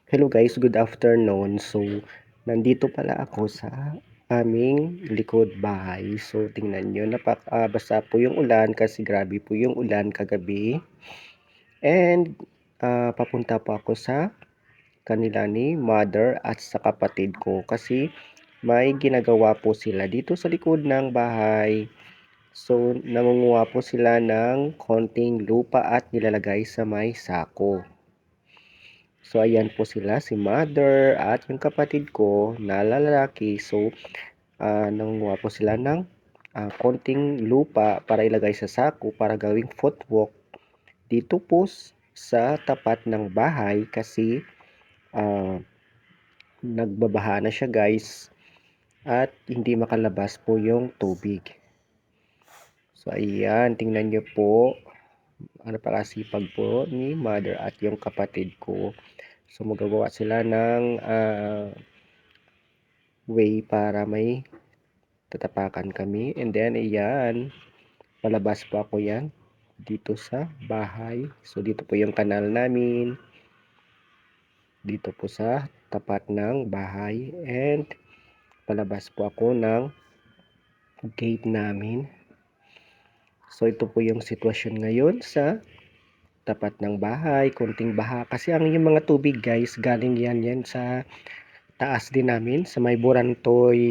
Hello guys, good afternoon. So, nandito pala ako sa aming likod bahay. So, tingnan nyo, napakabasa po yung ulan kasi grabe po yung ulan kagabi. And, papunta po ako sa kanila ni mother at sa kapatid ko kasi may ginagawa po sila dito sa likod ng bahay. So, nangunguha po sila ng konting lupa at nilalagay sa may sako. So, ayan po sila, si mother at yung kapatid ko na lalaki. So, nangunguha po sila ng konting lupa para ilagay sa sako para gawing footwalk dito po sa tapat ng bahay kasi ah, nagbabaha na siya guys at hindi makalabas po yung tubig. So, ayan, tingnan nyo po. Ano pakasipag po ni mother at yung kapatid ko. So, magagawa sila ng way para may tatapakan kami. And then, ayan, palabas po ako yan dito sa bahay. So, dito po yung kanal namin. Dito po sa tapat ng bahay. And, palabas po ako ng gate namin. So, ito po yung sitwasyon ngayon sa tapat ng bahay. Kunting baha. Kasi ang yung mga tubig guys, galing yan sa taas din namin. Sa may Burantoy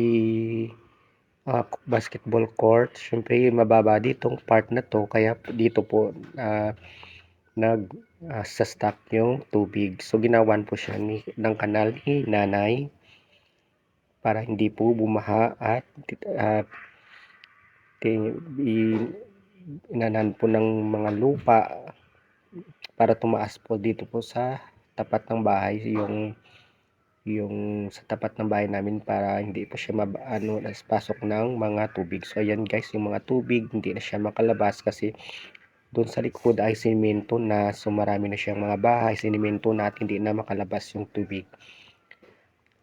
basketball court. Siyempre, mababa ditong part na to. Kaya dito po sa stock yung tubig. So, ginawan po siya ng kanal ni nanay para hindi po bumaha at inanan po ng mga lupa para tumaas po dito po sa tapat ng bahay yung sa tapat ng bahay namin para hindi po siya pasok ng mga tubig. So ayan guys, yung mga tubig hindi na siya makalabas kasi doon sa likod ay simento na, so marami na siyang mga bahay, sinimento na at hindi na makalabas yung tubig.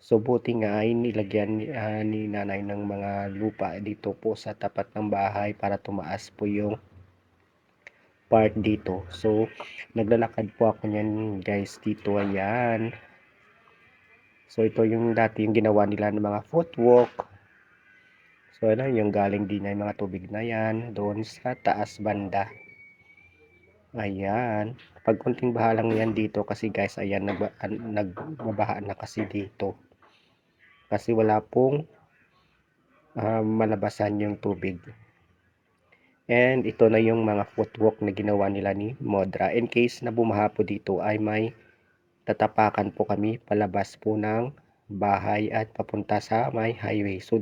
So buti nga ay nilagyan ni nanay ng mga lupa dito po sa tapat ng bahay para tumaas po yung part dito. So naglalakad po ako niyan guys dito, ayan. So ito yung dati yung ginawa nila ng mga footwalk. So ano yung galing din ay mga tubig na yan doon sa taas banda. Ayan. Pag kunting baha lang yan dito kasi guys, ayan, nagbabaha na kasi dito. Kasi wala pong malabasan yung tubig. And ito na yung mga footwalk na ginawa nila ni Modra. In case na bumaha po dito ay may tatapakan po kami palabas po ng bahay at papunta sa may highway. So